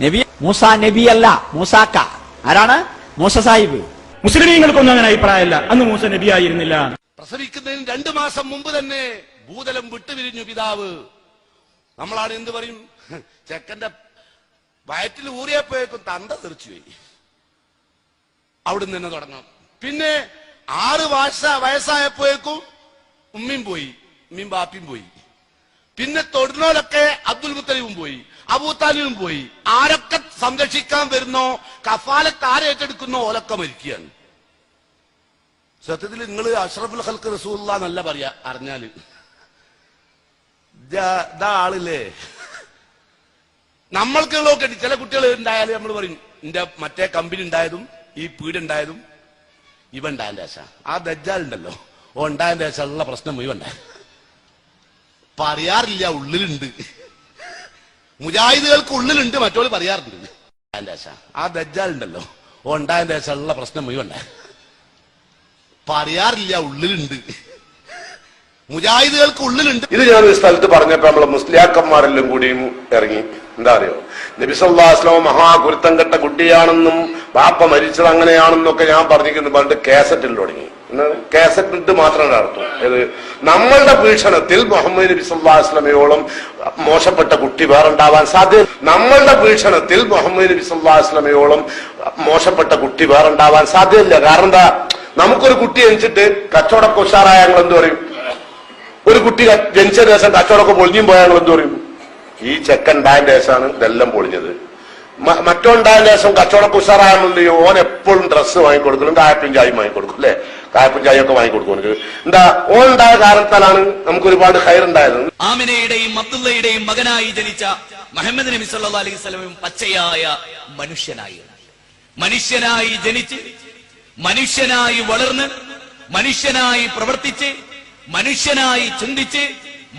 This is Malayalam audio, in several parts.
നബി മൂസ നബിയല്ല, മൂസാക്ക. ആരാണ്? മൂസ സാഹിബ്. മുസ്ലിമീങ്ങൾക്കൊന്നും അങ്ങനെ അഭിപ്രായമല്ല. അന്ന് മൂസ നബിയായിരുന്നില്ല. പ്രസവിക്കുന്നതിന് 2 മാസം മുമ്പ് തന്നെ ഭൂതലം വിട്ടുപിരിഞ്ഞു പിതാവ്. നമ്മളാണ് എന്ത് പറയും, ചെക്കന്റെ വയറ്റിൽ ഊറിയപ്പോഴേക്കും തന്ത തെറിച്ചുപോയി. അവിടുന്ന് തന്നെ തുടങ്ങാം. പിന്നെ 6 വയസ്സായപ്പോഴേക്കും ഉമ്മയും പോയി, ഉമ്മയും ബാപ്പിയും പോയി. പിന്നെ തൊടുന്നോലൊക്കെ അബ്ദുൽ മുത്തലിബും പോയി, അബൂതാലിബും പോയി. ആരൊക്കെ സംരക്ഷിക്കാൻ വരുന്നോ, കഫാലത്ത് ആരേറ്റെടുക്കുന്നോ ഓലൊക്കെ മരിക്കുകയാണ്. സത്യത്തിൽ നിങ്ങൾ അഷ്റഫുൽ ഖൽഖ് റസൂലുള്ളാഹി എന്നല്ല പറയാ, അറിഞ്ഞാല് ആളില്ലേ. നമ്മൾക്കുള്ളതൊക്കെ ചില കുട്ടികൾ ഉണ്ടായാലും നമ്മൾ പറയും, എന്റെ മറ്റേ കമ്പനി ഉണ്ടായതും ഈ പീടുണ്ടായതും ഇവ ഉണ്ടായതിന്റെ ശേഷം. ആ ദജ്ജാൽ ഉണ്ടല്ലോ, ഓ ഉണ്ടായതിന്റെ ശേഷമുള്ള പ്രശ്നം മുഴുവൻ ഉണ്ടായി. പറയാറില്ല, ഉള്ളിലുണ്ട്. മുജാഹിദുകൾക്ക് ഉള്ളിലുണ്ട്, മറ്റോള് പറയാറുണ്ട്. ആ ദജ്ജാൽ ഉണ്ടല്ലോ, ഓ ഉണ്ടായതിന്റെ ശേഷമുള്ള പ്രശ്നം മുഴുവൻ ഉണ്ടായി. പറയാറില്ല, ഉള്ളിലുണ്ട്. മുജാഹിദുകൾക്ക് ഉള്ളിലുണ്ട്. ഇത് ഞാനൊരു സ്ഥലത്ത് പറഞ്ഞപ്പോ നമ്മളെ മുസ്ലിയാക്കന്മാരെല്ലാം കൂടിയും ഇറങ്ങി. എന്താ അറിയോ, നബി സല്ലല്ലാഹു അലൈഹി വസല്ലം മഹാകുരുത്തം കെട്ട കുട്ടിയാണെന്നും ബാപ്പ മരിച്ചത് അങ്ങനെയാണെന്നൊക്കെ ഞാൻ പറഞ്ഞിരിക്കുന്നു പറഞ്ഞിട്ട് കാസറ്റിൽ തുടങ്ങി. കാസറ്റ് ഇട്ട് മാത്രം നടത്തും. ഇത് നമ്മളുടെ വീക്ഷണത്തിൽ മുഹമ്മദ് നബി സല്ലല്ലാഹു അലൈഹി വസല്ലമയോളം മോശപ്പെട്ട കുട്ടി വേറെ ഉണ്ടാവാൻ സാധ്യത. നമ്മളുടെ വീക്ഷണത്തിൽ മുഹമ്മദ് നബി സല്ലല്ലാഹു അലൈഹി വസല്ലമയോളം മോശപ്പെട്ട കുട്ടി വേറെ ഉണ്ടാവാൻ സാധ്യതയില്ല. കാരണം എന്താ, നമുക്കൊരു കുട്ടി ജനിച്ചിട്ട് കച്ചവടമൊക്കെ ഉഷാറായ ഞങ്ങൾ എന്ത് പറയും? ഒരു കുട്ടി ജനിച്ച ദിവസം കച്ചവടമൊക്കെ പൊളിഞ്ഞും പോയാൽ ഞങ്ങൾ എന്ത് പറയും? ഈ ചെക്കൻ ഉണ്ടായതിന്റെ ശേഷമാണ് ഇതെല്ലാം പൊളിഞ്ഞത്. മറ്റോണ്ടായതിന്റെ ശേഷം കച്ചവടമൊക്കെ ഉഷാറായാൽ ഓൻ എപ്പോഴും ഡ്രസ്സ് വാങ്ങിക്കൊടുക്കണം, കായപ്പും ചായയും വാങ്ങിക്കൊടുക്കും, അല്ലെ? കായപ്പും ചായ ഒക്കെ വാങ്ങിക്കൊടുക്കും. എന്താ, ഓൻ ഉണ്ടായ കാരണത്താലാണ് നമുക്ക് ഒരുപാട് ഹൈർ ഉണ്ടായത്. ആമിനയുടെയും അബ്ദുള്ളയുടെയും മകനായി ജനിച്ച മുഹമ്മദ് നബി സല്ലല്ലാഹു അലൈഹി വസല്ലം പച്ചയായ മനുഷ്യനായി ജനിച്ച്, മനുഷ്യനായി വളർന്ന്, മനുഷ്യനായി പ്രവർത്തിച്ച്, മനുഷ്യനായി ചിന്തിച്ച്,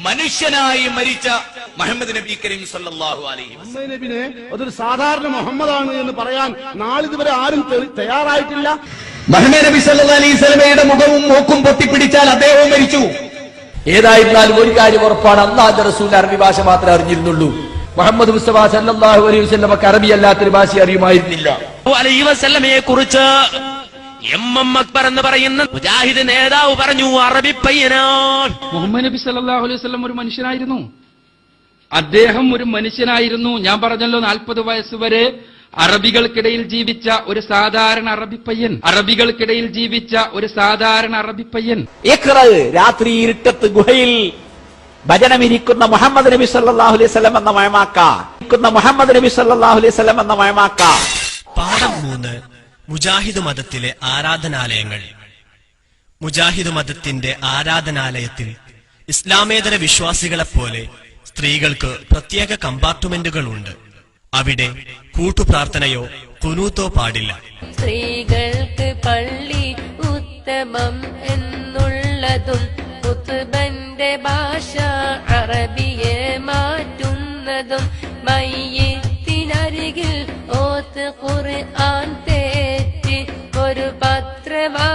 മനുഷ്യനായി മരിച്ച മുഹമ്മദ് നബി കരീം സല്ലല്ലാഹു അലൈഹി വസല്ലം നബിനെ അതൊരു സാധാരണ മുഹമ്മദാണ് എന്ന് പറയാൻ നാളിതുവരെ ആരും തയ്യാറായിട്ടില്ല. മുഹമ്മദ് നബി സല്ലല്ലാഹു അലൈഹി വസല്ലമയുടെ മുഖവും മൂക്കും പൊട്ടിപ്പിടിച്ചാൽ അദ്ദേഹവും മരിച്ചു. ഏതായിരുന്നാലും ഒരു കാര്യം ഉറപ്പാണ്, അല്ലാഹുവിന്റെ റസൂൽ അറബി ഭാഷ മാത്രമേ അറിഞ്ഞിരുന്നുള്ളൂ. മുഹമ്മദ് മുസ്തഫ സല്ലല്ലാഹു അലൈഹി വസല്ലമക്ക് അറബി അല്ലാത്തൊരു ഭാഷ അറിയുമായിരുന്നില്ല. അലൈഹി വസല്ലമയെ കുറിച്ച് എം അക്ബർ എന്ന് പറയുന്ന മുജാഹിദ് നേതാവ് പറഞ്ഞു, അറബി പയ്യനാണ്. മുഹമ്മദ് നബി സല്ലല്ലാഹു അലൈഹി വസല്ലം ഒരു മനുഷ്യനായിരുന്നു. അദ്ദേഹം ഒരു മനുഷ്യനായിരുന്നു. ഞാൻ പറഞ്ഞല്ലോ, 40 വയസ്സ് വരെ അറബികൾക്കിടയിൽ ജീവിച്ച ഒരു സാധാരണ അറബിപ്പയ്യൻ. രാത്രി ഇരുട്ടത്ത് ഗുഹയിൽ ഭജനമിരിക്കുന്ന മുഹമ്മദ് നബി സല്ലല്ലാഹു അലൈഹി വസല്ലം എന്ന മഴമാക്ക. പാഠം 3. മുജാഹിദ് മതത്തിലെ ആരാധനാലയങ്ങൾ. മുജാഹിദ് മതത്തിന്റെ ആരാധനാലയത്തിൽ ഇസ്ലാമേതര വിശ്വാസികളെപ്പോലെ സ്ത്രീകൾക്ക് പ്രത്യേക കമ്പാർട്ട്മെന്റുകളുണ്ട്. അവിടെ കൂട്ടുപ്രാർത്ഥനയോ ഖുനൂത്തോ പാടില്ല. സ്ത്രീകൾക്ക് പള്ളി ഉത്തമം എന്നുള്ളതും ഖുത്ബന്റെ ഭാഷ അറബിയെ മാറ്റുന്നതും മയ്യിത്തിനരികിൽ ഓത്ത് ഖുർആൻ തെറ്റി ഒരു പത്രവായനയെങ്കിലോ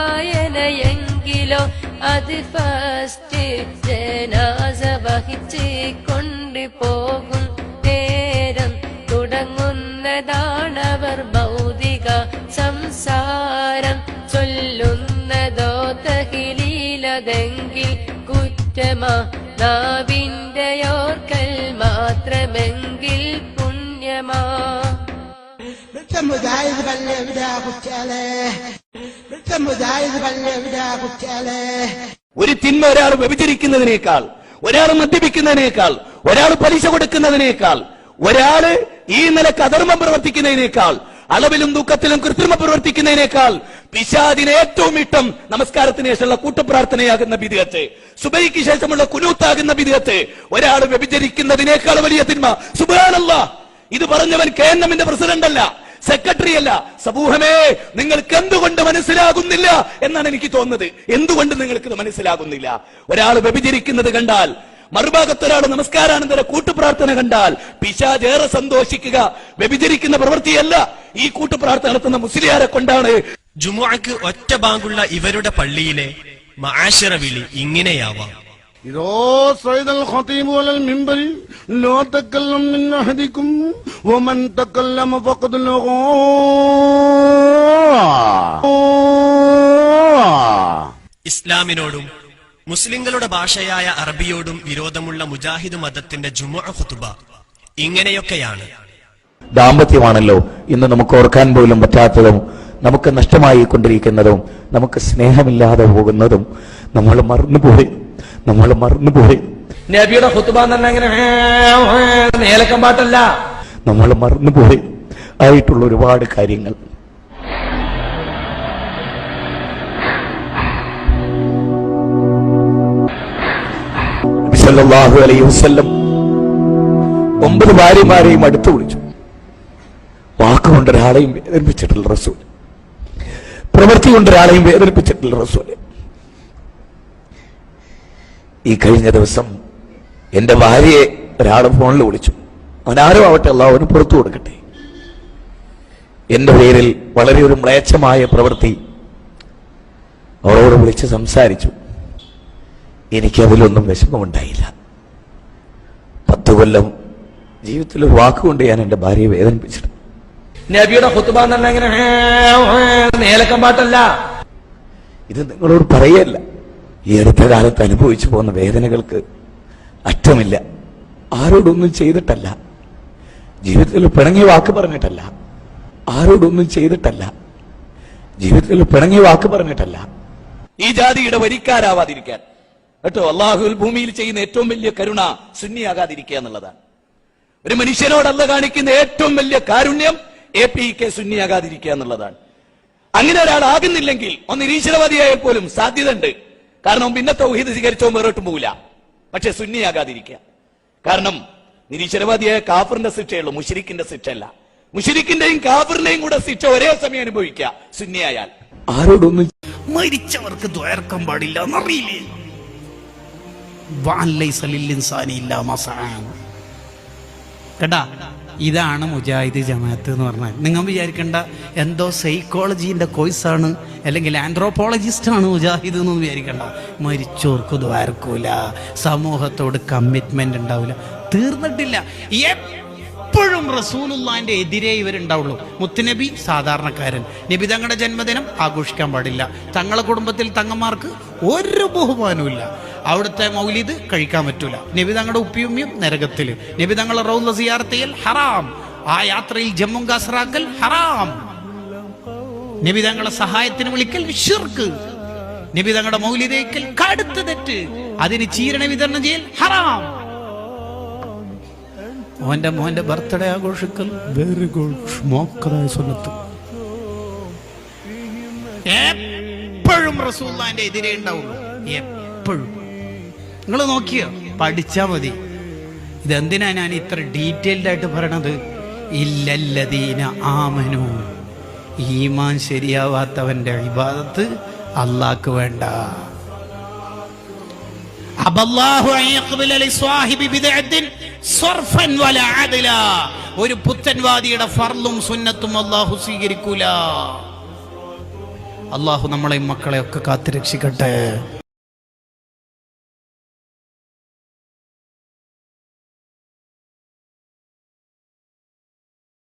അത് ഫസ്റ്റ് ജനാസ വഹിച്ച് കൊണ്ടുപോകും നേരം തുടങ്ങുന്നതാണവർ ഭൗതിക സംസാരം. ചൊല്ലുന്നതോ തഹ്ലീലതെങ്കിൽ കുറ്റമാ, നാവിന്റെയോർക്കൽ മാത്രമെങ്കിൽ പുണ്യമാ. ഒരു തിന്മ ഒരാൾ വ്യഭിചരിക്കുന്നതിനേക്കാൾ, ഒരാൾ മദ്യപിക്കുന്നതിനേക്കാൾ, ഒരാൾ പലിശ കൊടുക്കുന്നതിനേക്കാൾ, ഒരാള് ഈ നിലക്ക് അധർമ്മം പ്രവർത്തിക്കുന്നതിനേക്കാൾ, അളവിലും തൂക്കത്തിലും കൃത്രിമം പ്രവർത്തിക്കുന്നതിനേക്കാൾ പിശാചിന് ഏറ്റവും ഇഷ്ടം നമസ്കാരത്തിന് ശേഷമുള്ള കൂട്ടപ്രാർത്ഥനയാകുന്ന ബിദ്അത്ത്, സുബഹിക്ക് ശേഷമുള്ള കുനൂത്താകുന്ന ബിദ്അത്ത്. ഒരാൾ വ്യഭിചരിക്കുന്നതിനേക്കാൾ വലിയ തിന്മ. സുബ്ഹാനല്ലാഹ്, ഇത് പറഞ്ഞവൻ KNM-ന്റെ പ്രസിഡന്റ് അല്ല, സെക്രട്ടറി അല്ല. സമൂഹമേ, നിങ്ങൾക്ക് എന്തുകൊണ്ട് മനസ്സിലാകുന്നില്ല എന്നാണ് എനിക്ക് തോന്നുന്നത്. എന്തുകൊണ്ട് നിങ്ങൾക്ക് ഇത് മനസ്സിലാകുന്നില്ല? ഒരാൾ വ്യഭിചരിക്കുന്നത് കണ്ടാൽ, മറുഭാഗത്തൊരാൾ നമസ്കാരാനന്തര കൂട്ടുപ്രാർത്ഥന കണ്ടാൽ പിശാച് ഏറെ സന്തോഷിക്കുക. വ്യഭിചരിക്കുന്ന പ്രവൃത്തിയല്ല ഈ കൂട്ടുപ്രാർത്ഥന നടത്തുന്ന മുസ്ലിയാരെ കൊണ്ടാണ്. ജുമുഅക്ക് ഒറ്റ ബാങ്കുള്ള ഇവരുടെ പള്ളിയിലെ മആശിറ വിളി ഇങ്ങനെയാവാം. إذا صعد الخطيب على المنبر لا تكلم من أحدكم ومن تكلم فقد لغى. ഇസ്ലാമിനോടും മുസ്ലിങ്ങളുടെ ഭാഷയായ അറബിയോടും വിരോധമുള്ള മുജാഹിദ് മതത്തിന്റെ ജുമുഅ ഖുതുബ ഇങ്ങനെയൊക്കെയാണ്. ദാമ്പത്യമാണല്ലോ ഇന്ന് നമുക്ക് ഓർക്കാൻ പോലും പറ്റാത്തതും നമുക്ക് നഷ്ടമായി കൊണ്ടിരിക്കുന്നതും നമുക്ക് സ്നേഹമില്ലാതെ പോകുന്നതും നമ്മൾ മറന്നുപോയി. നബിയുടെ ഖുതുബ എന്ന് പറഞ്ഞാൽ ഇങ്ങനെ മേലക്കം പാട്ടല്ല, നമ്മൾ മറന്നുപോയി ആയിട്ടുള്ള ഒരുപാട് കാര്യങ്ങൾ. നബി സല്ലല്ലാഹു അലൈഹി വസല്ലം 9 ഭാര്യമാരെയും അടുത്ത് വിളിച്ചു. വാക്കുകൊണ്ട് ഒരാളെയും വേദനിപ്പിച്ചിട്ടുള്ള റസൂൽ, പ്രവൃത്തി കൊണ്ട് ഒരാളെയും വേദനിപ്പിച്ചിട്ടുള്ള റസൂൽ. ഈ കഴിഞ്ഞ ദിവസം എന്റെ ഭാര്യയെ ഒരാൾ ഫോണിൽ വിളിച്ചു. അവനാരും ആവട്ടെ, അല്ലാഹു അവന് പുറത്തു കൊടുക്കട്ടെ. എന്റെ പേരിൽ വളരെ ഒരു മ്ലേച്ഛമായ പ്രവൃത്തി അവളോട് വിളിച്ച് സംസാരിച്ചു. എനിക്കതിലൊന്നും വിഷമമുണ്ടായില്ല. 10 കൊല്ലം ജീവിതത്തിൽ ഒരു വാക്കുകൊണ്ട് ഞാൻ എന്റെ ഭാര്യയെ വേദനിപ്പിച്ചിട്ടുണ്ട്. നബിയുടെ ഖുതുബ എന്ന് പറഞ്ഞാൽ ഇങ്ങനെ മേലക്കം പാട്ടല്ല. ഇത് നിങ്ങളോട് പറയല്ല. ഈ അടുത്ത കാലത്ത് അനുഭവിച്ചു പോകുന്ന വേദനകൾക്ക് അറ്റമില്ല. ആരോടൊന്നും ചെയ്തിട്ടല്ല, ജീവിതത്തിൽ പിണങ്ങിയ വാക്ക് പറഞ്ഞിട്ടല്ല, ആരോടൊന്നും ചെയ്തിട്ടല്ല, ജീവിതത്തിൽ പിണങ്ങിയ വാക്ക് പറഞ്ഞിട്ടല്ല. ഈ ജാതിയുടെ വരിക്കാരാവാതിരിക്കാൻ കേട്ടോ, അള്ളാഹുൽ ഭൂമിയിൽ ചെയ്യുന്ന ഏറ്റവും വലിയ കരുണ സുന്നിയാകാതിരിക്കുക എന്നുള്ളതാണ്. ഒരു മനുഷ്യനോട് അല്ല കാണിക്കുന്ന ഏറ്റവും വലിയ കാരുണ്യം APK സുന്നിയാകാതിരിക്കുക എന്നുള്ളതാണ്. അങ്ങനെ ഒരാളാകുന്നില്ലെങ്കിൽ ഒന്ന് നിരീശ്വരവാദിയായാൽ പോലും സാധ്യത ഉണ്ട്. കാരണം പിന്നെ തൗഹീദ് സ്വീകരിച്ചോ വേറോട്ടും പോകില്ല. പക്ഷെ സുന്നിയാകാതിരിക്കുക. കാരണം നിരീശ്വരവാദിയായ കാഫറിന്റെ ശിക്ഷയുള്ളൂ, മുശ്രിക്കിന്റെ ശിക്ഷയല്ല. മുശ്രിക്കിന്റെയും കാഫറിന്റെയും കൂടെ ശിക്ഷ ഒരേ സമയം അനുഭവിക്കുക സുന്നിയായാൽ. ആരോടൊന്നും മരിച്ചവർക്ക് ദ്വാർക്കാൻ പാടില്ല എന്നറിയില്ലേ? കേട്ടാ, ഇതാണ് മുജാഹിദ് ജമാഅത്ത് എന്ന് പറഞ്ഞാൽ. നിങ്ങൾ വിചാരിക്കേണ്ട എന്തോ സൈക്കോളജിന്റെ കോഴ്സാണ് അല്ലെങ്കിൽ ആന്ത്രോപോളജിസ്റ്റ് ആണ് മുജാഹിദ് എന്നൊന്നും വിചാരിക്കണ്ട. മരിച്ചോർക്ക് ദ്വാരക്കൂല, സമൂഹത്തോട് കമ്മിറ്റ്മെന്റ് ഉണ്ടാവില്ല, തീർന്നിട്ടില്ല. എപ്പോഴും റസൂലുള്ളാഹിന്റെ എതിരെ ഇവരുണ്ടാവുള്ളൂ. മുത്തുനബി സാധാരണക്കാരൻ, നബി തങ്ങളുടെ ജന്മദിനം ആഘോഷിക്കാൻ പാടില്ല, തങ്ങളുടെ കുടുംബത്തിൽ തങ്ങന്മാർക്ക് ഒരു ബഹുമാനവും ഇല്ല, അവിടുത്തെ മൗലിദ് കഴിക്കാൻ പറ്റൂല, നബി തങ്ങളുടെ ഉപ്പിയുമ്മിയും നരകത്തില്, നബി തങ്ങളുടെ റൗള സിയാറത്ത് ചെയ്യൽ ഹറാം, ആ യാത്രയിൽ ജമ്മും കാസറാക്കൽ ഹറാം, നബി തങ്ങളുടെ സഹായത്തിന് വിളിക്കൽ ശിർക്ക്, നബി തങ്ങളുടെ മൗലിദയ്ക്കൽ കടുത്ത തെറ്റ്, അതിന് ചീരണ വിതരണം ചെയ്യൽ ഹറാം. മോന്റെ ബർത്ത്ഡേ ആഘോഷിക്കൽ വെരി ഗുഡ്, മോക്കതായ സുന്നത്ത്. എപ്പോഴും റസൂലുള്ളാഹിന്റെ എതിരെ ഉണ്ടാവുള്ളൂ, എപ്പോഴും. നിങ്ങൾ നോക്കിയോ, പഠിച്ചാ മതി. ഇതെന്തിനാ ഞാൻ ഇത്ര ഡീറ്റെയിൽഡ് ആയിട്ട് പറയണത്? ഇല്ലല്ലദീന ആമനു, ഈമാൻ ശരിയാവാത്തവന്റെ ഇബാദത്ത് അല്ലാഹ്ക്ക് വേണ്ട. അബല്ലാഹു അൻ യഖ്ബല ലിസ്വാഹിബി ബിദ്അത്തിൻ സർഫൻ വല അദല, ഒരു പുത്തൻവാദിയുടെ ഫർളും സുന്നത്തും അല്ലാഹു സ്വീകരിക്കൂല. അല്ലാഹു നമ്മളെയും മക്കളെ ഒക്കെ കാത്തുരക്ഷിക്കട്ടെ.